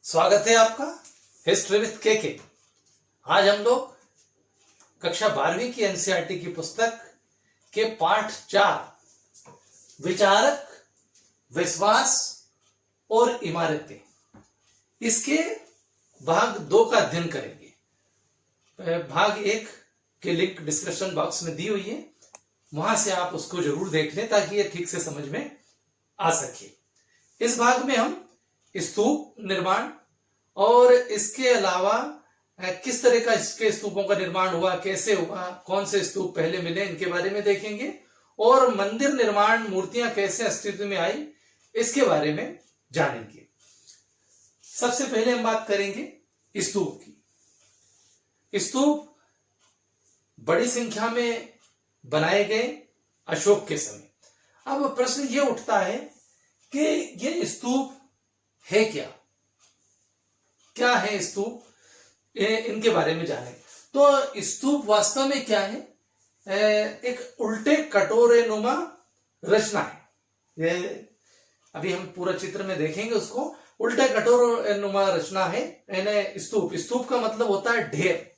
स्वागत है आपका हिस्ट्री विद के। आज हम लोग कक्षा 12वीं की एनसीईआरटी की पुस्तक के पाठ 4 विचारक, विश्वास और इमारतें, इसके भाग 2 का अध्ययन करेंगे। भाग 1 के लिंक डिस्क्रिप्शन बॉक्स में दी हुई है, वहां से आप उसको जरूर देख लें ताकि ये ठीक से समझ में आ सके। इस भाग में हम स्तूप निर्माण और इसके अलावा किस तरह का इसके स्तूपों का निर्माण हुआ, कैसे हुआ, कौन से स्तूप पहले मिले, इनके बारे में देखेंगे और मंदिर निर्माण, मूर्तियां कैसे अस्तित्व में आई, इसके बारे में जानेंगे। सबसे पहले हम बात करेंगे स्तूप की। स्तूप बड़ी संख्या में बनाए गए अशोक के समय। अब प्रश्न ये उठता है कि ये स्तूप है क्या है स्तूप, इनके बारे में जाने। तो स्तूप वास्तव में क्या है? एक उल्टे कटोरे नुमा रचना है। ये अभी हम पूरा चित्र में देखेंगे उसको। उल्टे कटोरे नुमा रचना है यानी स्तूप का मतलब होता है ढेर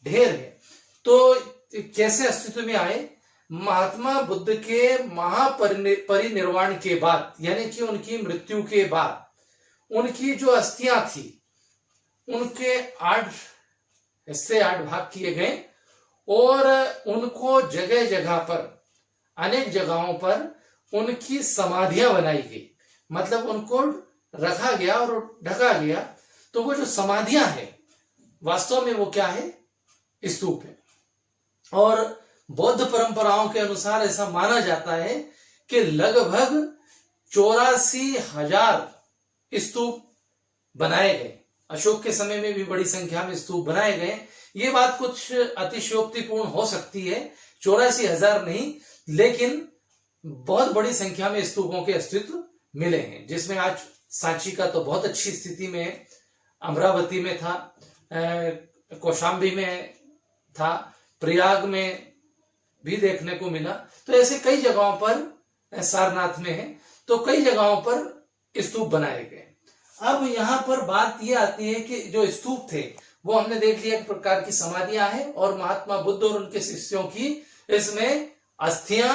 है। तो कैसे अस्तित्व में आए? महात्मा बुद्ध के महापरिनिर्वाण के बाद, यानी कि उनकी मृत्यु के बाद उनकी जो अस्थियां थी उनके 8 हिस्से 8 भाग किए गए और उनको जगह जगह पर, अनेक जगहों पर उनकी समाधियां बनाई गई। मतलब उनको रखा गया और ढका गया। तो वो जो समाधियां हैं वास्तव में वो क्या है? स्तूप है। और बौद्ध परंपराओं के अनुसार ऐसा माना जाता है कि लगभग 84,000 स्तूप बनाए गए। अशोक के समय में भी बड़ी संख्या में स्तूप बनाए गए। ये बात कुछ अतिशयोक्तिपूर्ण हो सकती है, 84,000 नहीं, लेकिन बहुत बड़ी संख्या में स्तूपों के अस्तित्व मिले हैं, जिसमें आज सांची का तो बहुत अच्छी स्थिति में, अमरावती में था, कौशाम्बी में था, प्रयाग में भी देखने को मिला। तो ऐसे कई जगहों पर, सारनाथ में है, तो कई जगहों पर स्तूप बनाए गए। अब यहां पर बात यह आती है कि जो स्तूप थे वो हमने देख लिया एक प्रकार की समाधियां हैं और महात्मा बुद्ध और उनके शिष्यों की इसमें अस्थियां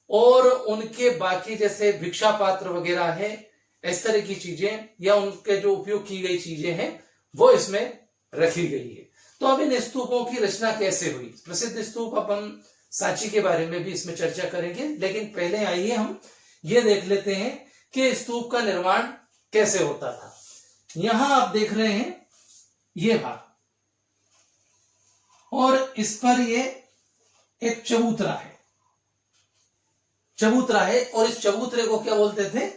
और उनके बाकी जैसे भिक्षा पात्र वगैरह है, इस तरह की चीजें या उनके जो उपयोग की गई चीजें हैं वो इसमें रखी गई है। तो अब इन स्तूपों की रचना कैसे हुई? प्रसिद्ध स्तूप, अब हम सांची के बारे में भी इसमें चर्चा करेंगे, लेकिन पहले आइए हम ये देख लेते हैं कि स्तूप का निर्माण कैसे होता था। यहां आप देख रहे हैं ये भाग, और इस पर ये एक चबूतरा है और इस चबूतरे को क्या बोलते थे?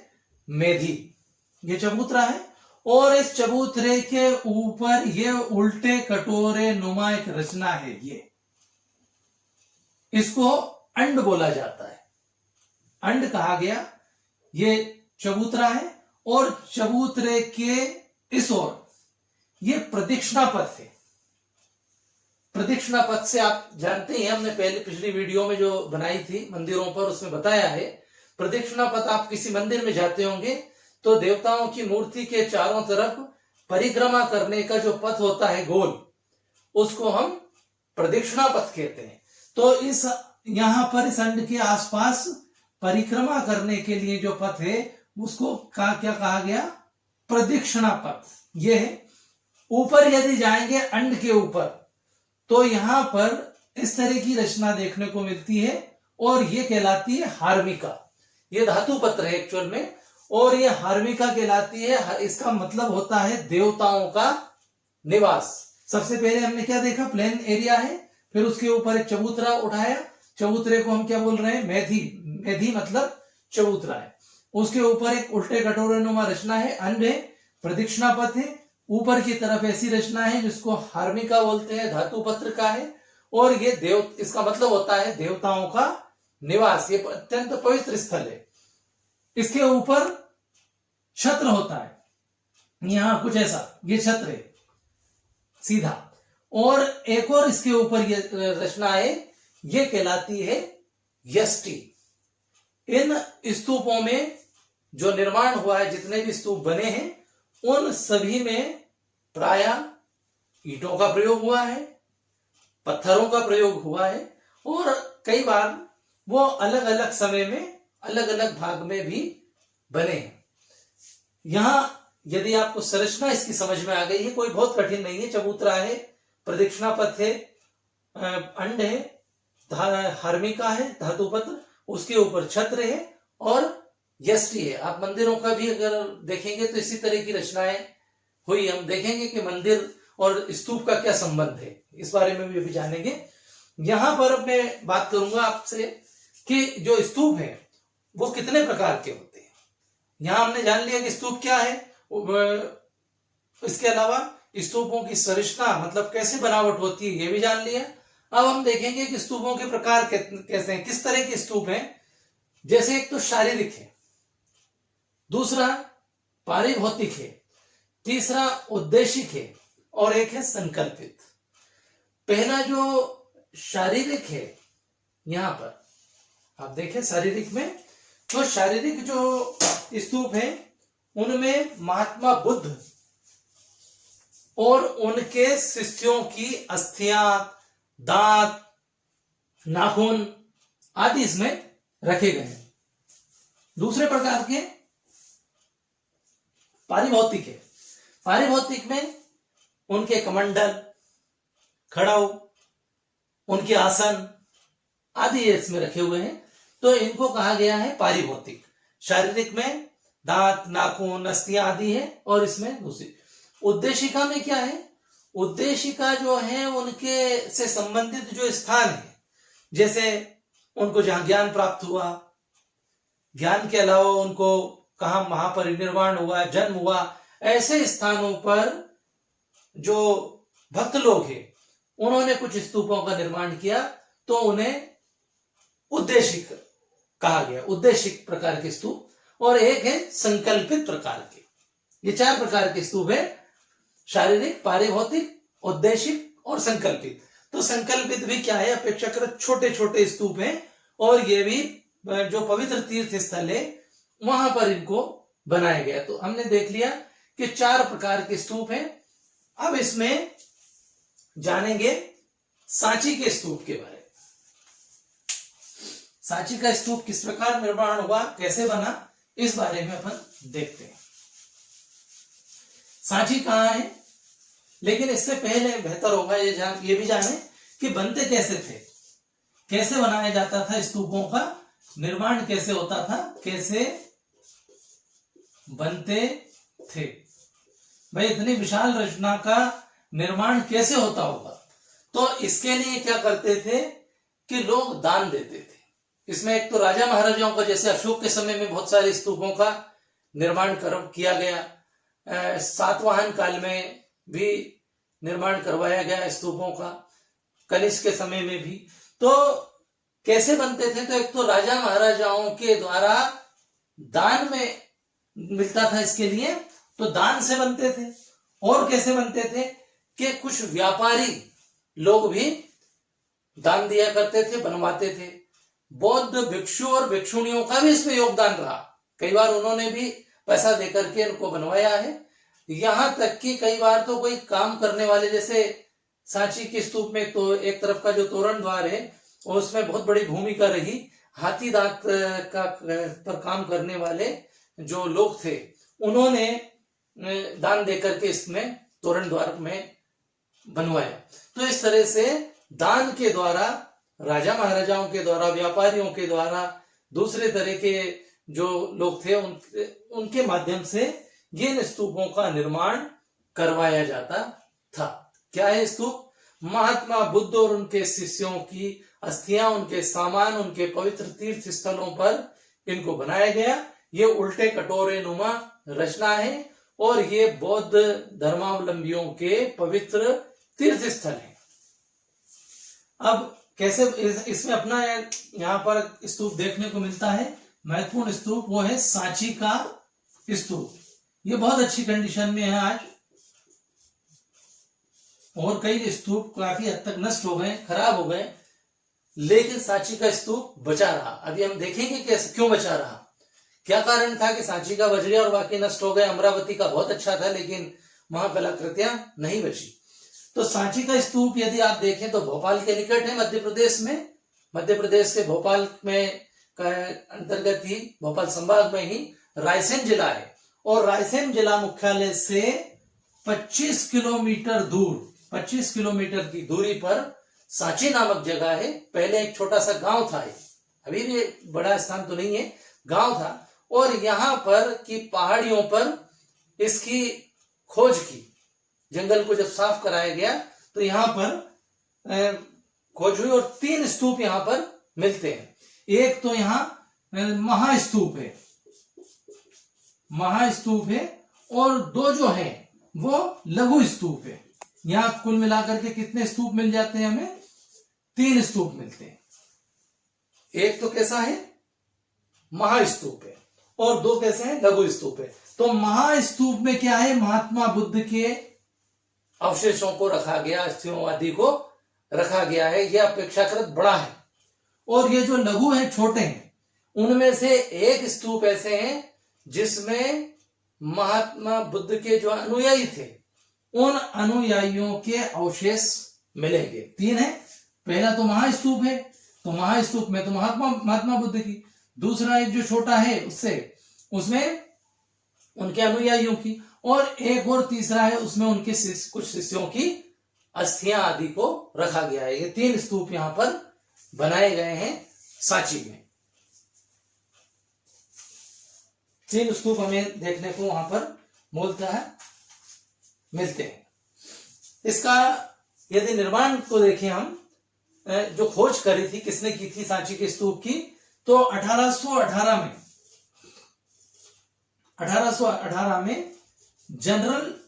मेधी। ये चबूतरा है और इस चबूतरे के ऊपर ये उल्टे कटोरे नुमा एक रचना है। ये इसको अंड बोला जाता है, अंड कहा गया। ये चबूतरा है और चबूतरे के इस ओर ये प्रदक्षिणा पथ है। प्रदक्षिणा पथ से आप जानते हैं, हमने पहले पिछली वीडियो में जो बनाई थी मंदिरों पर उसमें बताया है। प्रदक्षिणा पथ, आप किसी मंदिर में जाते होंगे तो देवताओं की मूर्ति के चारों तरफ परिक्रमा करने का जो पथ होता है गोल, उसको हम प्रदक्षिणा पथ कहते हैं। तो इस यहां पर इस अंड के आसपास परिक्रमा करने के लिए जो पथ है उसको क्या कहा गया? प्रदक्षिणा पथ। ये है। ऊपर यदि जाएंगे अंड के ऊपर तो यहां पर इस तरह की रचना देखने को मिलती है और ये कहलाती है हार्मिका। ये धातु पत्र है एक्चुअल में, और ये हार्मिका कहलाती है। इसका मतलब होता है देवताओं का निवास। सबसे पहले हमने क्या देखा? प्लेन एरिया है, फिर उसके ऊपर एक चबूतरा उठाया। चबूतरे को हम क्या बोल रहे हैं? मेधी मतलब चबूतरा है। उसके ऊपर एक उल्टे कटोरे नुमा रचना है, अंड है, प्रदक्षिणा पथ है। ऊपर की तरफ ऐसी रचना है जिसको हार्मिका बोलते हैं, धातु पत्र का है, और ये इसका मतलब होता है देवताओं का निवास। ये अत्यंत पवित्र स्थल है। इसके ऊपर छत्र होता है, यहां कुछ ऐसा, ये छत्र है सीधा, और एक और इसके ऊपर ये रचना है, ये कहलाती है यष्टि। इन स्तूपों में जो निर्माण हुआ है, जितने भी स्तूप बने हैं, उन सभी में प्रायः ईंटों का प्रयोग हुआ है, पत्थरों का प्रयोग हुआ है, और कई बार वो अलग अलग समय में अलग अलग भाग में भी बने हैं। यहां यदि आपको संरचना इसकी समझ में आ गई है, कोई बहुत कठिन नहीं है। चबूतरा है, प्रदक्षिणा पथ है, अंड है, हर्मिका है, धातुपत्र, उसके ऊपर छत्र है और यष्टि है। आप मंदिरों का भी अगर देखेंगे तो इसी तरह की रचनाएं हुई। हम देखेंगे कि मंदिर और स्तूप का क्या संबंध है, इस बारे में भी अभी जानेंगे। यहां पर मैं बात करूंगा आपसे कि जो स्तूप है वो कितने प्रकार के होते हैं। यहां हमने जान लिया कि स्तूप क्या है, इसके अलावा स्तूपों की संरचना मतलब कैसे बनावट होती है ये भी जान लिया। अब हम देखेंगे कि स्तूपों के प्रकार कैसे हैं, किस तरह के स्तूप हैं। जैसे एक तो शारीरिक है, दूसरा पारिभौतिक है, तीसरा उद्देशिक है और एक है संकल्पित। पहला जो शारीरिक है, यहां पर आप देखें शारीरिक में, तो शारीरिक जो स्तूप है उनमें महात्मा बुद्ध और उनके शिष्यों की अस्थियां, दांत, नाखून आदि इसमें रखे गए हैं। दूसरे प्रकार के पारिभौतिक है। पारिभौतिक में उनके कमंडल, खड़ाऊ, उनके आसन आदि इसमें रखे हुए हैं, तो इनको कहा गया है पारिभौतिक। शारीरिक में दांत, नाखून, अस्थियां आदि है, और इसमें दूसरी उद्देशिका में क्या है, उद्देशिका जो है उनके से संबंधित जो स्थान है, जैसे उनको जहां ज्ञान प्राप्त हुआ, ज्ञान के अलावा उनको कहां महापरिनिर्वाण हुआ, जन्म हुआ, ऐसे स्थानों पर जो भक्त लोग हैं उन्होंने कुछ स्तूपों का निर्माण किया, तो उन्हें उद्देशिक कहा गया, उद्देशिक प्रकार के स्तूप। और एक है संकल्पित प्रकार के। ये चार प्रकार के स्तूप है, शारीरिक, पारिभौतिक, उद्देशिक और संकल्पित। तो संकल्पित भी क्या है, अपेक्षाकृत छोटे छोटे स्तूप हैं, और ये भी जो पवित्र तीर्थ स्थल है वहां पर इनको बनाया गया। तो हमने देख लिया कि चार प्रकार के स्तूप हैं। अब इसमें जानेंगे सांची के स्तूप के बारे में। सांची का स्तूप किस प्रकार निर्माण हुआ, कैसे बना, इस बारे में अपन देखते हैं। सांची कहाँ है, लेकिन इससे पहले बेहतर होगा ये भी जाने कि बनते कैसे थे, कैसे बनाया जाता था, स्तूपों का निर्माण कैसे होता था, कैसे बनते थे। भाई इतनी विशाल रचना का निर्माण कैसे होता होगा। तो इसके लिए क्या करते थे कि लोग दान देते थे। इसमें एक तो राजा महाराजाओं का, जैसे अशोक के समय में बहुत सारे स्तूपों का निर्माण किया गया, सातवाहन काल में भी निर्माण करवाया गया स्तूपों का, कनिष्क के समय में भी। तो कैसे बनते थे, तो एक तो राजा महाराजाओं के द्वारा दान में मिलता था इसके लिए, तो दान से बनते थे। और कैसे बनते थे कि कुछ व्यापारी लोग भी दान दिया करते थे, बनवाते थे। बौद्ध भिक्षु और भिक्षुणियों का भी इसमें योगदान रहा, कई बार उन्होंने भी पैसा देकर के इनको बनवाया है। यहां तक कि कई बार तो कोई काम करने वाले, जैसे सांची के स्तूप में तो एक तरफ का जो तोरण द्वार है और उसमें बहुत बड़ी भूमिका रही। हाथी दांत का पर काम करने वाले जो लोग थे उन्होंने दान देकर के इसमें तोरण द्वार में बनवाया। तो इस तरह से दान के द्वारा, राजा महाराजाओं के द्वारा, व्यापारियों के द्वारा, दूसरे तरह के जो लोग थे उनके माध्यम से ये स्तूपों का निर्माण करवाया जाता था। क्या है स्तूप? महात्मा बुद्ध और उनके शिष्यों की अस्थियां, उनके सामान, उनके पवित्र तीर्थ स्थलों पर इनको बनाया गया। ये उल्टे कटोरे नुमा रचना है और ये बौद्ध धर्मावलंबियों के पवित्र तीर्थ स्थल है। अब कैसे इसमें अपना यहाँ पर स्तूप देखने को मिलता है, महत्वपूर्ण स्तूप वो है सांची का स्तूप। ये बहुत अच्छी कंडीशन में है आज, और कई स्तूप काफी हद तक नष्ट हो गए, खराब हो गए, लेकिन सांची का स्तूप बचा रहा। अभी हम देखेंगे कैसे, क्यों बचा रहा, क्या कारण था कि सांची का बच गया और बाकी नष्ट हो गए? अमरावती का बहुत अच्छा था लेकिन वहां कलाकृतियां नहीं बची। तो सांची का स्तूप यदि आप देखें तो भोपाल के निकट है, मध्य प्रदेश में, मध्य प्रदेश के भोपाल में अंतर्गत ही, भोपाल संभाग में ही रायसेन जिला है। और रायसेन जिला मुख्यालय से 25 किलोमीटर दूर, 25 किलोमीटर की दूरी पर सांची नामक जगह है। पहले एक छोटा सा गांव था, अभी भी बड़ा स्थान तो नहीं है, गांव था। और यहाँ पर की पहाड़ियों पर इसकी खोज की, जंगल को जब साफ कराया गया तो यहाँ पर खोज हुई और 3 स्तूप यहाँ पर मिलते हैं। एक तो यहाँ महास्तूप है, महास्तूप है, और 2 जो है वो लघु स्तूप है। यहाँ कुल मिलाकर के कितने स्तूप मिल जाते हैं? हमें 3 स्तूप मिलते हैं। एक तो कैसा है? महास्तूप है, और 2 कैसे हैं? लघु स्तूप है। तो महास्तूप में क्या है? महात्मा बुद्ध के अवशेषों को रखा गया, अस्थियों आदि को रखा गया है, यह अपेक्षाकृत बड़ा है। और ये जो लघु हैं, छोटे हैं, उनमें से एक स्तूप ऐसे हैं जिसमें महात्मा बुद्ध के जो अनुयायी थे, उन अनुयायियों के अवशेष मिलेंगे। 3 है। पहला तो महास्तूप है, तो महास्तूप में तो महात्मा बुद्ध की। दूसरा एक जो छोटा है उसमें उनके अनुयायियों की, और एक और तीसरा है उसमें उनके कुछ शिष्यों की अस्थियां आदि को रखा गया है। ये 3 स्तूप यहां पर बनाए गए हैं सांची में। 3 स्तूप हमें देखने को वहां पर मूलतः मिलते हैं। इसका यदि निर्माण को देखें हम, जो खोज करी थी, किसने की थी सांची के स्तूप की, तो 1818 में जनरल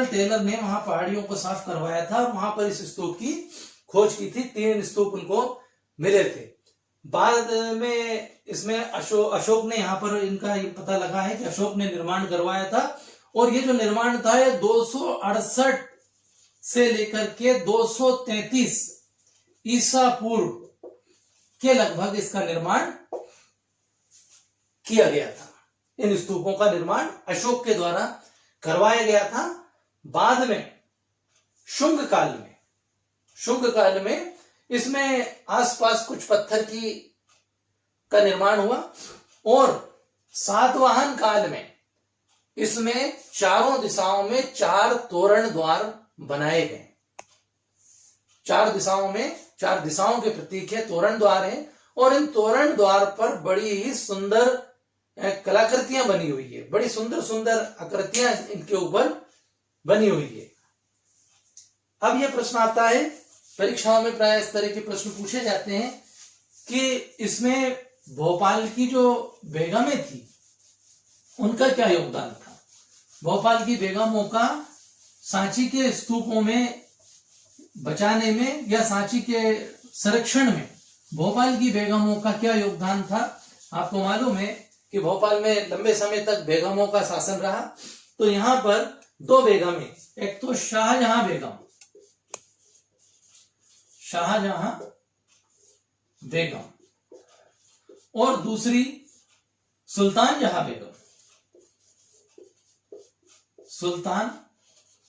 टेलर ने वहां पहाड़ियों को साफ करवाया था और वहां पर इस स्तूप की खोज की थी। 3 स्तूप उनको मिले थे। बाद में इसमें अशोक ने यहाँ पर इनका ये पता लगा है कि अशोक ने निर्माण करवाया था। और ये जो निर्माण था, ये 268 से लेकर के 233 ईसा पूर्व के लगभग इसका निर्माण किया गया था। इन स्तूपों का निर्माण अशोक के द्वारा करवाया गया था। बाद में शुंग काल में इसमें आसपास कुछ पत्थर का निर्माण हुआ, और सातवाहन काल में इसमें चारों दिशाओं में 4 तोरण द्वार बनाए गए। 4 दिशाओं के प्रतीक है, तोरण द्वार है, और इन तोरण द्वार पर बड़ी ही सुंदर कलाकृतियां बनी हुई है, बड़ी सुंदर सुंदर आकृतियां इनके ऊपर बनी हुई है। अब यह प्रश्न आता है, परीक्षाओं में प्राय इस तरह के प्रश्न पूछे जाते हैं कि इसमें भोपाल की जो बेगमें थी उनका क्या योगदान था? भोपाल की बेगमों का सांची के स्तूपों में बचाने में या सांची के संरक्षण में भोपाल की बेगमों का क्या योगदान था? आपको मालूम है कि भोपाल में लंबे समय तक बेगमों का शासन रहा। तो यहां पर 2 बेगमें, एक तो शाहजहां बेगम और दूसरी सुल्तान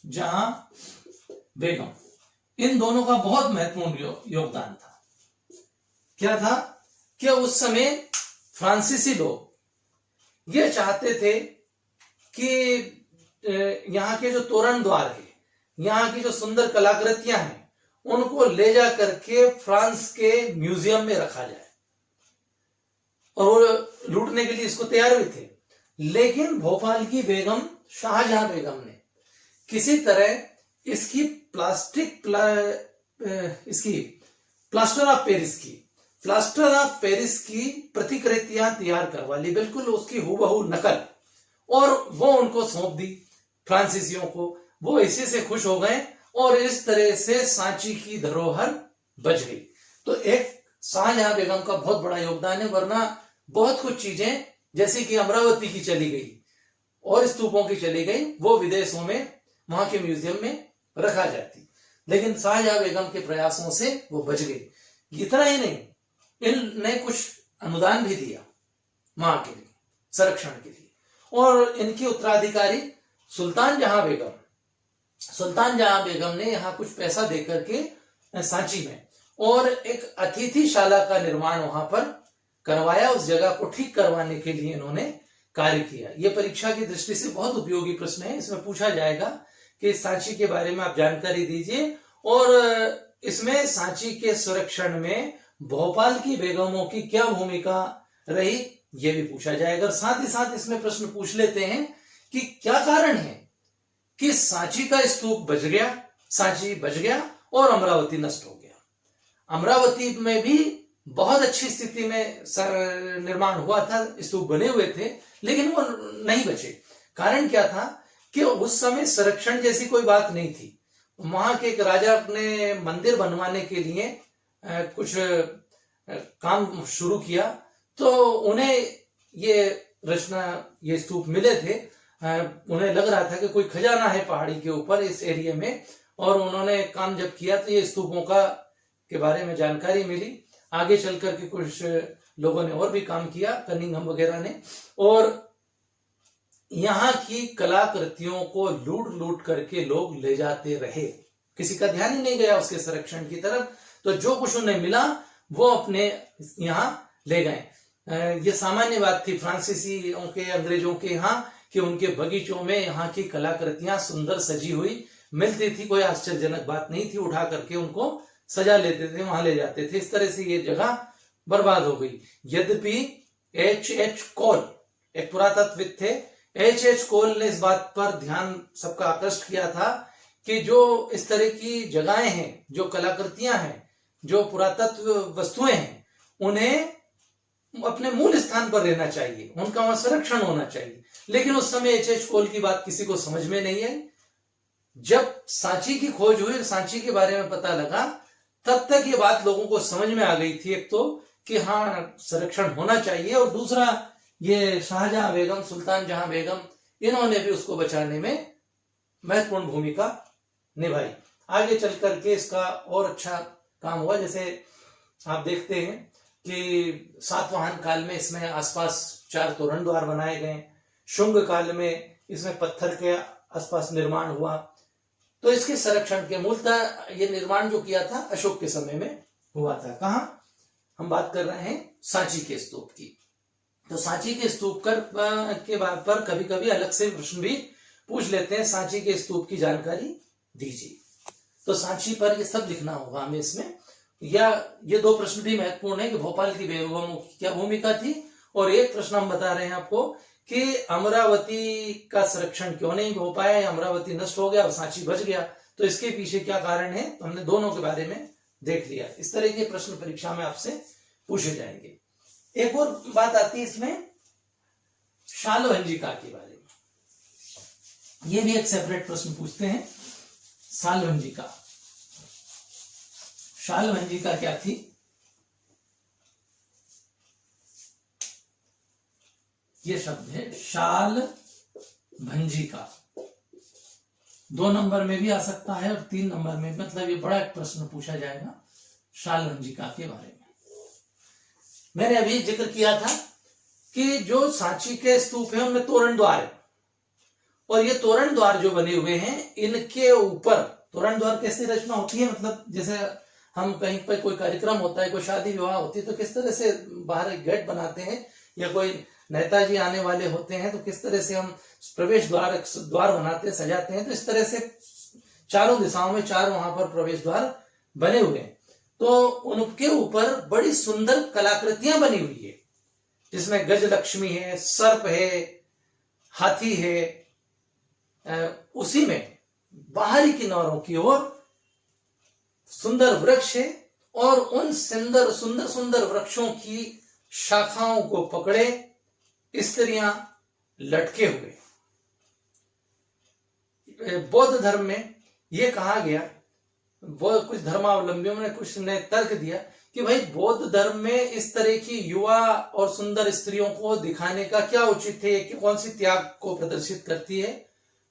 जहां बेगम। इन दोनों का बहुत महत्वपूर्ण योगदान था। क्या था कि उस समय फ्रांसीसी लोग ये चाहते थे कि यहाँ के जो तोरण द्वार है, यहाँ की जो सुंदर कलाकृतियां हैं, उनको ले जा करके फ्रांस के म्यूजियम में रखा जाए, और वो लूटने के लिए इसको तैयार हुए थे। लेकिन भोपाल की बेगम शाहजहां बेगम ने किसी तरह इसकी प्लास्टर ऑफ पेरिस की प्रतिकृतियां तैयार करवा ली, बिल्कुल उसकी हूबहू नकल, और वो उनको सौंप दी फ्रांसीसियों को। वो इसी से खुश हो गए और इस तरह से सांची की धरोहर बच गई। तो एक शाहजहां बेगम का बहुत बड़ा योगदान है, वरना बहुत कुछ चीजें जैसे कि अमरावती की चली गई और स्तूपों की चली गई, वो विदेशों में वहां के म्यूजियम में रखा जाती, लेकिन शाहजहां बेगम के प्रयासों से वो बच गई। इतना ही नहीं, इनने कुछ अनुदान भी दिया मां के लिए, संरक्षण के लिए। और इनकी उत्तराधिकारी सुल्तान जहां बेगम ने यहाँ कुछ पैसा देकर के सांची में और एक अतिथिशाला का निर्माण वहां पर करवाया। उस जगह को ठीक करवाने के लिए इन्होंने कार्य किया। ये परीक्षा की दृष्टि से बहुत उपयोगी प्रश्न है। इसमें पूछा जाएगा कि सांची के बारे में आप जानकारी दीजिए और इसमें सांची के संरक्षण में भोपाल की बेगमों की क्या भूमिका रही, यह भी पूछा जाएगा। और साथ ही साथ इसमें प्रश्न पूछ लेते हैं कि क्या कारण है कि सांची का स्तूप बच गया, सांची बच गया और अमरावती नष्ट हो गया। अमरावती में भी बहुत अच्छी स्थिति में निर्माण हुआ था, स्तूप बने हुए थे, लेकिन वो नहीं बचे। कारण क्या था कि उस समय संरक्षण जैसी कोई बात नहीं थी। वहां के एक राजा ने मंदिर बनवाने के लिए कुछ काम शुरू किया, तो उन्हें ये स्तूप मिले थे। उन्हें लग रहा था कि कोई खजाना है पहाड़ी के ऊपर इस एरिया में, और उन्होंने काम जब किया तो ये स्तूपों के बारे में जानकारी मिली। आगे चल करके कुछ लोगों ने और भी काम किया, कनिंघम वगैरह ने, और यहाँ की कलाकृतियों को लूट करके लोग ले जाते रहे। किसी का ध्यान ही नहीं गया उसके संरक्षण की तरफ। तो जो कुछ उन्हें मिला वो अपने यहाँ ले गए। ये सामान्य बात थी फ्रांसीसियों के, अंग्रेजों के यहाँ, कि उनके बगीचों में यहाँ की कलाकृतियां सुंदर सजी हुई मिलती थी। कोई आश्चर्यजनक बात नहीं थी, उठा करके उनको सजा लेते थे, वहां ले जाते थे। इस तरह से ये जगह बर्बाद हो गई। यद्यपि H.H. कोल एक पुरातत्वविद थे, H.H. कोल ने इस बात पर ध्यान सबका आकृष्ट किया था कि जो इस तरह की जगहें हैं, जो कलाकृतियां हैं, जो पुरातत्व वस्तुएं हैं, उन्हें अपने मूल स्थान पर रहना चाहिए, उनका वहां संरक्षण होना चाहिए। लेकिन उस समय H.H. कोल की बात किसी को समझ में नहीं आई। जब सांची की खोज हुई, सांची के बारे में पता लगा, तब तक ये बात लोगों को समझ में आ गई थी। एक तो कि हाँ संरक्षण होना चाहिए, और दूसरा ये शाहजहां बेगम, सुल्तान जहां बेगम, इन्होंने भी उसको बचाने में महत्वपूर्ण भूमिका निभाई। आगे चल करके इसका और अच्छा काम हुआ। जैसे आप देखते हैं कि सातवाहन काल में इसमें आसपास 4 तोरण द्वार बनाए गए। शुंग काल में इसमें पत्थर के आसपास निर्माण हुआ। तो इसके संरक्षण के मूलतः ये निर्माण जो किया था अशोक के समय में हुआ था। कहां हम बात कर रहे हैं? सांची के स्तूप की। तो सांची के स्तूप के बाद पर कभी कभी अलग से प्रश्न भी पूछ लेते हैं, सांची के स्तूप की जानकारी दीजिए। तो सांची पर ये सब लिखना होगा हमें इसमें। या ये 2 प्रश्न भी महत्वपूर्ण है कि भोपाल की बेगमों की क्या भूमिका थी, और एक प्रश्न हम बता रहे हैं आपको कि अमरावती का संरक्षण क्यों नहीं हो पाया, या अमरावती नष्ट हो गया और सांची बच गया, तो इसके पीछे क्या कारण है। तो हमने दोनों के बारे में देख लिया। इस तरह के प्रश्न परीक्षा में आपसे पूछे जाएंगे। एक और बात आती है इसमें शालवंजिका के बारे में। ये भी एक सेपरेट प्रश्न पूछते हैं। शालवंजिका, शालवंजिका क्या थी? ये शब्द है शाल भंजिका। 2 नंबर में भी आ सकता है और 3 नंबर में, मतलब ये बड़ा एक प्रश्न पूछा जाएगा शालवंजिका के बारे में। मैंने अभी जिक्र किया था कि जो सांची के स्तूप है उनमें तोरण द्वार है, और ये तोरण द्वार जो बने हुए हैं, इनके ऊपर तोरण द्वार कैसे रचना होती है, मतलब जैसे हम कहीं पर कोई कार्यक्रम होता है, कोई शादी विवाह होती है, तो किस तरह से बाहर एक गेट बनाते हैं, या कोई नेताजी आने वाले होते हैं तो किस तरह से हम प्रवेश द्वार बनाते हैं, सजाते हैं। तो इस तरह से चारों दिशाओं में 4 वहां पर प्रवेश द्वार बने हुए हैं। तो उनके ऊपर बड़ी सुंदर कलाकृतियां बनी हुई है, जिसमें गजलक्ष्मी है, सर्प है, हाथी है। उसी में बाहरी किनारों की ओर सुंदर वृक्ष है, और उन सुंदर सुंदर सुंदर वृक्षों की शाखाओं को पकड़े स्त्रियां लटके हुए। बौद्ध धर्म में यह कहा गया, कुछ धर्मावलंबियों ने कुछ ने तर्क दिया कि भाई बौद्ध धर्म में इस तरह की युवा और सुंदर स्त्रियों को दिखाने का क्या उचित है, कि कौन सी त्याग को प्रदर्शित करती है।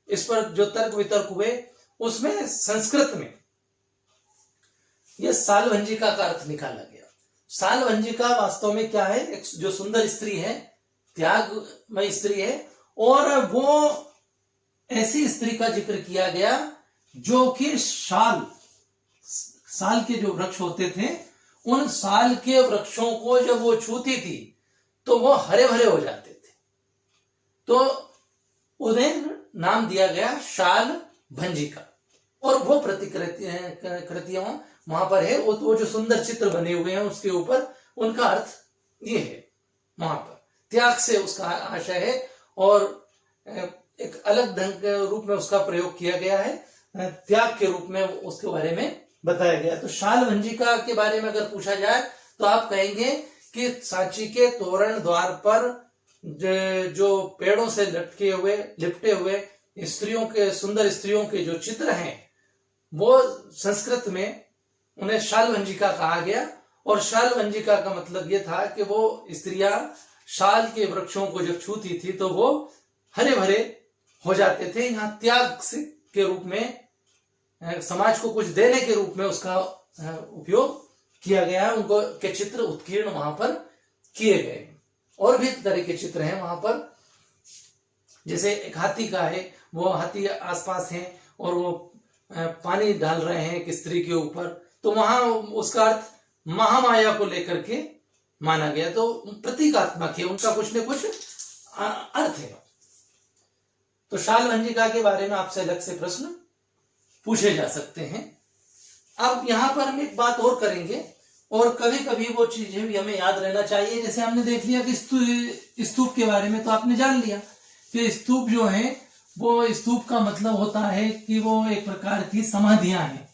इस पर जो तर्क वितर्क हुए, उसमें संस्कृत में यह शालवंजिका का अर्थ निकाला गया। शालभंजिका वास्तव में क्या है, एक जो सुंदर स्त्री है, त्यागमय स्त्री है, और वो ऐसी स्त्री का जिक्र किया गया जो कि साल के जो वृक्ष होते थे, उन साल के वृक्षों को जब वो छूती थी तो वो हरे भरे हो जाते थे, तो उन्हें नाम दिया गया शालभंजिका। और वो प्रतिकृतियां वहां पर है, वो जो सुंदर चित्र बने हुए हैं उसके ऊपर, उनका अर्थ ये है, वहां पर त्याग से उसका आशय है, और एक अलग ढंग के रूप में उसका प्रयोग किया गया है, त्याग के रूप में उसके बारे में बताया गया। तो शालभंजिका के बारे में अगर पूछा जाए तो आप कहेंगे कि सांची के तोरण द्वार पर जो पेड़ों से लिपटे हुए स्त्रियों के, सुंदर स्त्रियों के जो चित्र हैं, वो संस्कृत में उन्हें शालभंजिका कहा गया। और शालभंजिका का मतलब ये था कि वो स्त्रियां शाल के वृक्षों को जब छूती थी तो वो हरे भरे हो जाते थे। यहाँ त्याग के रूप में, समाज को कुछ देने के रूप में उसका उपयोग किया गया है। उनको के चित्र उत्कीर्ण वहां पर किए गए। और भी तरह के चित्र हैं वहां पर, जैसे एक हाथी का है, वो हाथी आसपास है और वो पानी डाल रहे हैं एक स्त्री के ऊपर, तो वहां उसका अर्थ महामाया को लेकर के माना गया। तो प्रतीकात्मक है, उनका कुछ न कुछ अर्थ है। तो शालभंजिका के बारे में आपसे अलग से प्रश्न पूछे जा सकते हैं। अब यहां पर हम एक बात और करेंगे, और कभी कभी वो चीजें भी हमें याद रहना चाहिए। जैसे हमने देख लिया कि स्तूप के बारे में तो आपने जान लिया कि स्तूप जो है, वो स्तूप का मतलब होता है कि वो एक प्रकार की समाधियां हैं,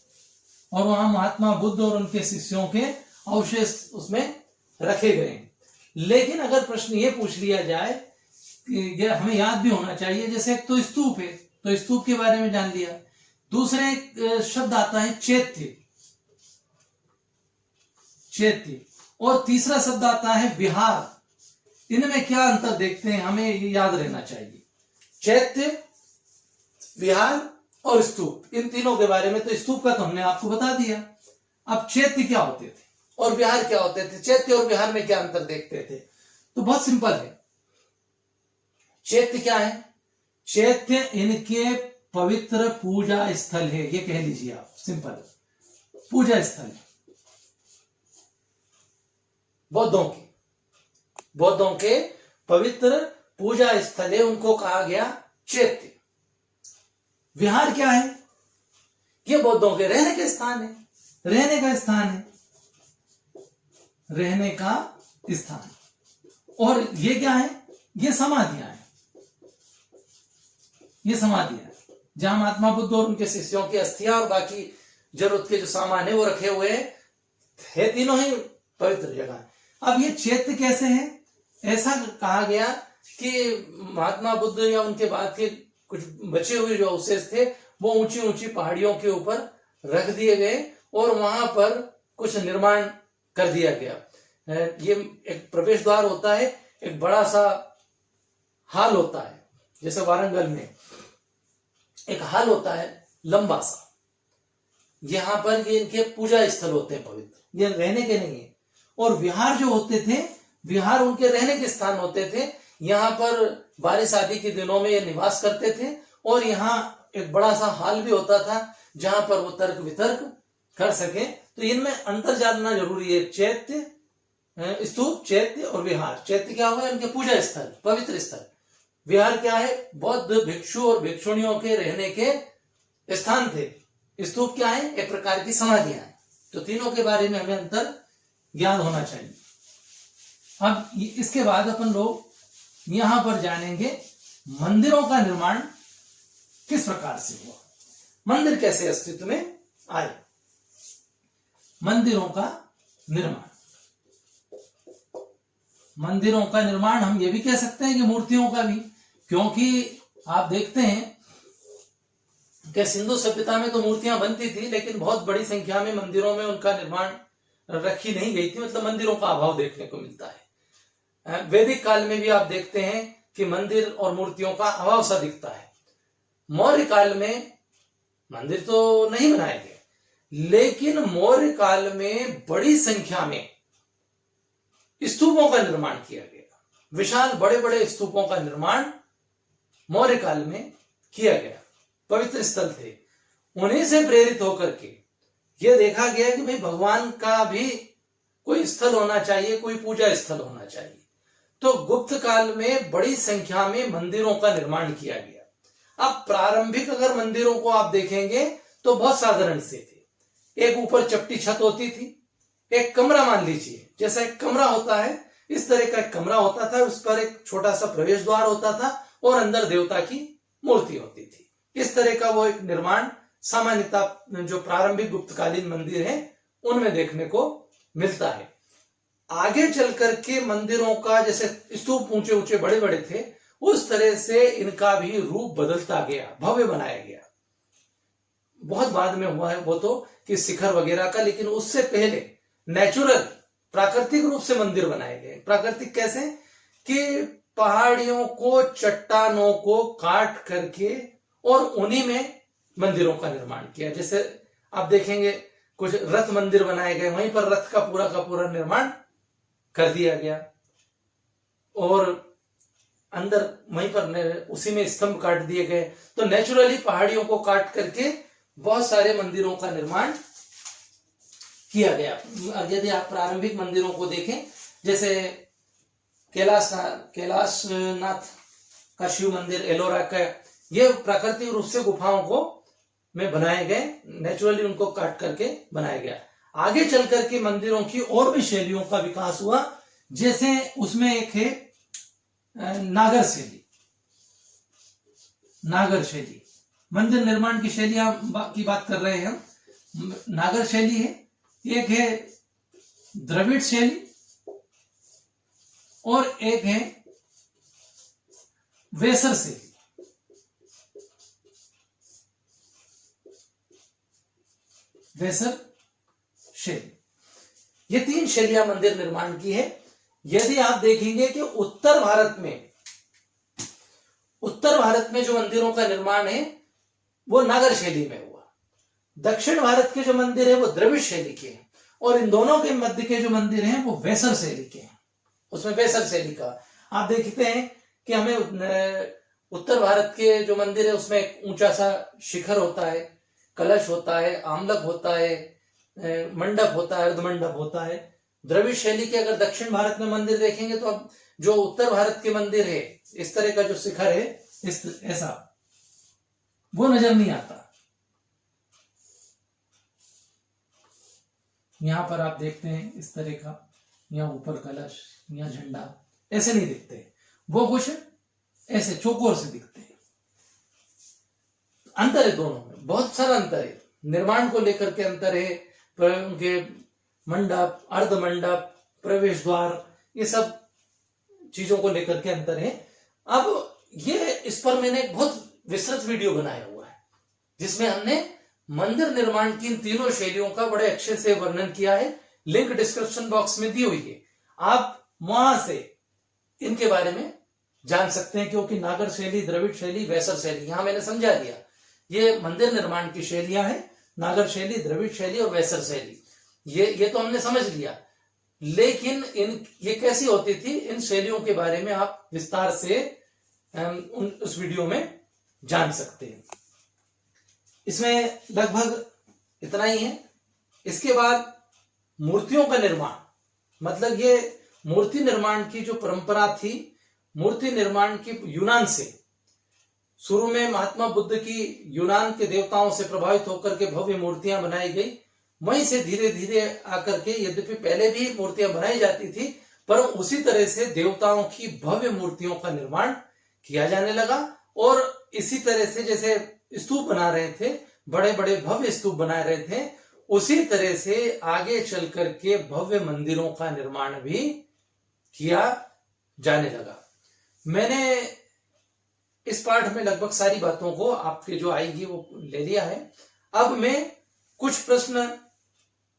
और वहां महात्मा बुद्ध और उनके शिष्यों के अवशेष उसमें रखे गए हैं। लेकिन अगर प्रश्न ये पूछ लिया जाए, ये हमें याद भी होना चाहिए, जैसे एक तो स्तूप है, तो स्तूप के बारे में जान लिया। दूसरे शब्द आता है चैत्य, और तीसरा शब्द आता है विहार। इनमें क्या अंतर देखते हैं, हमें ये याद रहना चाहिए। चैत्य, विहार और स्तूप, इन तीनों के बारे में तो स्तूप का तो हमने आपको बता दिया। अब चैत्य क्या होते थे और विहार क्या होते थे, चैत्य और विहार में क्या अंतर देखते थे, तो बहुत सिंपल है। चैत्य क्या है? चैत्य इनके पवित्र पूजा स्थल है, ये कह लीजिए आप, सिंपल पूजा स्थल है बौद्धों के पवित्र पूजा स्थल है, उनको कहा गया चैत्य। विहार क्या है? ये बौद्धों के रहने के स्थान है, रहने का स्थान। और ये क्या है? ये समाधियां हैं, जहां महात्मा बुद्ध और उनके शिष्यों की अस्थियां और बाकी जरूरत के जो सामान है वो रखे हुए हैं। तीनों ही पवित्र जगह। अब ये चैत्य कैसे है? ऐसा कहा गया कि महात्मा बुद्ध या उनके बाद के कुछ बचे हुए जो अवशेष थे वो ऊंची ऊंची पहाड़ियों के ऊपर रख दिए गए और वहां पर कुछ निर्माण कर दिया गया। ये एक प्रवेश द्वार होता है, एक बड़ा सा हाल होता है, जैसे वारंगल में एक हाल होता है लंबा सा। यहां पर ये इनके पूजा स्थल होते हैं पवित्र, ये रहने के नहीं है। और विहार जो होते थे, विहार उनके रहने के स्थान होते थे। यहाँ पर बारिश आदि के दिनों में ये निवास करते थे और यहाँ एक बड़ा सा हाल भी होता था जहां पर वो तर्क वितर्क कर सके। तो इनमें अंतर जानना जरूरी है। चैत्य, स्तूप, चैत्य और विहार। चैत्य क्या हुआ? इनके पूजा स्थल, पवित्र स्थल। विहार क्या है? बौद्ध भिक्षु और भिक्षुणियों के रहने के स्थान थे। स्तूप क्या है? एक प्रकार की समाधियां हैं। तो तीनों के बारे में हमें अंतर ज्ञान होना चाहिए। अब इसके बाद अपन लोग यहां पर जानेंगे मंदिरों का निर्माण किस प्रकार से हुआ, मंदिर कैसे अस्तित्व में आए। मंदिरों का निर्माण हम ये भी कह सकते हैं कि मूर्तियों का भी, क्योंकि आप देखते हैं कि सिंधु सभ्यता में तो मूर्तियां बनती थी लेकिन बहुत बड़ी संख्या में मंदिरों में उनका निर्माण रखी नहीं गई थी, मतलब मंदिरों का अभाव देखने को मिलता है। वैदिक काल में भी आप देखते हैं कि मंदिर और मूर्तियों का अभाव सा दिखता है। मौर्य काल में मंदिर तो नहीं बनाए गए, लेकिन मौर्य काल में बड़ी संख्या में स्तूपों का निर्माण किया गया। विशाल बड़े बड़े स्तूपों का निर्माण मौर्य काल में किया गया। पवित्र स्थल थे। उन्हीं से प्रेरित होकर के यह देखा गया कि भाई भगवान का भी कोई स्थल होना चाहिए, कोई पूजा स्थल होना चाहिए। तो गुप्त काल में बड़ी संख्या में मंदिरों का निर्माण किया गया। अब प्रारंभिक अगर मंदिरों को आप देखेंगे तो बहुत साधारण से थे। एक ऊपर चपटी छत होती थी, एक कमरा मान लीजिए, जैसा एक कमरा होता है इस तरह का एक कमरा होता था, उस पर एक छोटा सा प्रवेश द्वार होता था और अंदर देवता की मूर्ति होती थी। इस तरह का वो एक निर्माण सामान्यतः जो प्रारंभिक गुप्तकालीन मंदिर हैं उनमें देखने को मिलता है। आगे चल करके मंदिरों का जैसे स्तूप ऊंचे ऊंचे बड़े बड़े थे, उस तरह से इनका भी रूप बदलता गया, भव्य बनाया गया। बहुत बाद में हुआ है वो तो कि शिखर वगैरह का, लेकिन उससे पहले नेचुरल प्राकृतिक रूप से मंदिर बनाए गए। प्राकृतिक कैसे कि पहाड़ियों को, चट्टानों को काट करके और उन्हीं में मंदिरों का निर्माण किया। जैसे आप देखेंगे कुछ रथ मंदिर बनाए गए, वहीं पर रथ का पूरा निर्माण कर दिया गया और अंदर वहीं पर उसी में स्तंभ काट दिए गए। तो नेचुरली पहाड़ियों को काट करके बहुत सारे मंदिरों का निर्माण किया गया। यदि आप प्रारंभिक मंदिरों को देखें, जैसे कैलाशनाथ का शिव मंदिर, एलोरा का, ये प्राकृतिक रूप से गुफाओं को में बनाए गए, नेचुरली उनको काट करके बनाया गया। आगे चल करके मंदिरों की और भी शैलियों का विकास हुआ। जैसे उसमें एक है नागर शैली। नागर शैली मंदिर निर्माण की शैलियां की बात कर रहे हैं हम। नागर शैली है, एक है द्रविड़ शैली और एक है वेसर शैली। वेसर शैली, ये तीन शैलियां मंदिर निर्माण की है। यदि आप देखेंगे कि उत्तर भारत में जो मंदिरों का निर्माण है वो नागर शैली में हुआ। दक्षिण भारत के जो मंदिर है वो द्रविड़ शैली के हैं और इन दोनों के मध्य के जो मंदिर हैं वो वेसर शैली के हैं। उसमें वेसर शैली का आप देखते हैं कि हमें उत्तर भारत के जो मंदिर है उसमें एक ऊंचा सा शिखर होता है, कलश होता है, आमलक होता है, मंडप होता है, अर्धमंडप होता है। द्रविड़ शैली के अगर दक्षिण भारत में मंदिर देखेंगे तो अब जो उत्तर भारत के मंदिर है इस तरह का जो शिखर है ऐसा वो नजर नहीं आता। यहां पर आप देखते हैं इस तरह का, यहाँ ऊपर कलश, यहाँ झंडा, ऐसे नहीं दिखते, वो कुछ ऐसे चौकोर से दिखते हैं। अंतर है दोनों में, बहुत सारा अंतर है। निर्माण को लेकर के अंतर है, उनके मंडप, अर्धमंडप, प्रवेश द्वार, ये सब चीजों को लेकर के अंतर है। अब ये इस पर मैंने एक बहुत विस्तृत वीडियो बनाया हुआ है जिसमें हमने मंदिर निर्माण की इन तीनों शैलियों का बड़े अच्छे से वर्णन किया है। लिंक डिस्क्रिप्शन बॉक्स में दी हुई है, आप वहां से इनके बारे में जान सकते हैं। क्योंकि नागर शैली, द्रविड़ शैली, वेसर शैली, यहां मैंने समझा दिया ये मंदिर निर्माण की शैलियां हैं, नागर शैली, द्रविड़ शैली और वेसर शैली। ये तो हमने समझ लिया, लेकिन ये कैसी होती थी, इन शैलियों के बारे में आप विस्तार से उस वीडियो में जान सकते हैं। इसमें लगभग इतना ही है। इसके बाद मूर्तियों का निर्माण, मतलब ये मूर्ति निर्माण की जो परंपरा थी, मूर्ति निर्माण की यूनान से, शुरू में महात्मा बुद्ध की यूनान के देवताओं से प्रभावित होकर के भव्य मूर्तियां बनाई गई। वहीं से धीरे धीरे आकर के, यद्यपि पहले भी मूर्तियां बनाई जाती थी, पर उसी तरह से देवताओं की भव्य मूर्तियों का निर्माण किया जाने लगा। और इसी तरह से जैसे स्तूप बना रहे थे, बड़े बड़े भव्य स्तूप बना रहे थे, उसी तरह से आगे चल करके भव्य मंदिरों का निर्माण भी किया जाने लगा। मैंने इस पाठ में लगभग सारी बातों को आपके जो आएगी वो ले लिया है। अब मैं कुछ प्रश्न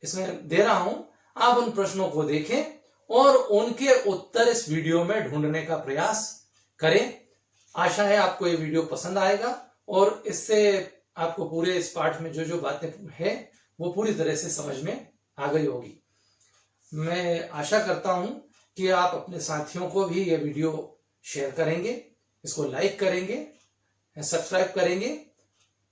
इसमें दे रहा हूं, आप उन प्रश्नों को देखें और उनके उत्तर इस वीडियो में ढूंढने का प्रयास करें। आशा है आपको ये वीडियो पसंद आएगा और इससे आपको पूरे इस पाठ में जो जो बातें हैं वो पूरी तरह से समझ में आ गई होगी। मैं आशा करता हूं कि आप अपने साथियों को भी ये वीडियो शेयर करेंगे, इसको लाइक करेंगे, सब्सक्राइब करेंगे,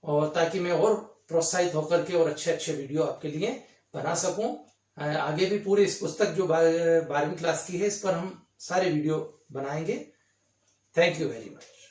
और ताकि मैं और प्रोत्साहित होकर के और अच्छे अच्छे वीडियो आपके लिए बना सकूं। आगे भी पूरी इस पुस्तक जो 12वीं क्लास की है, इस पर हम सारे वीडियो बनाएंगे। Thank you very much.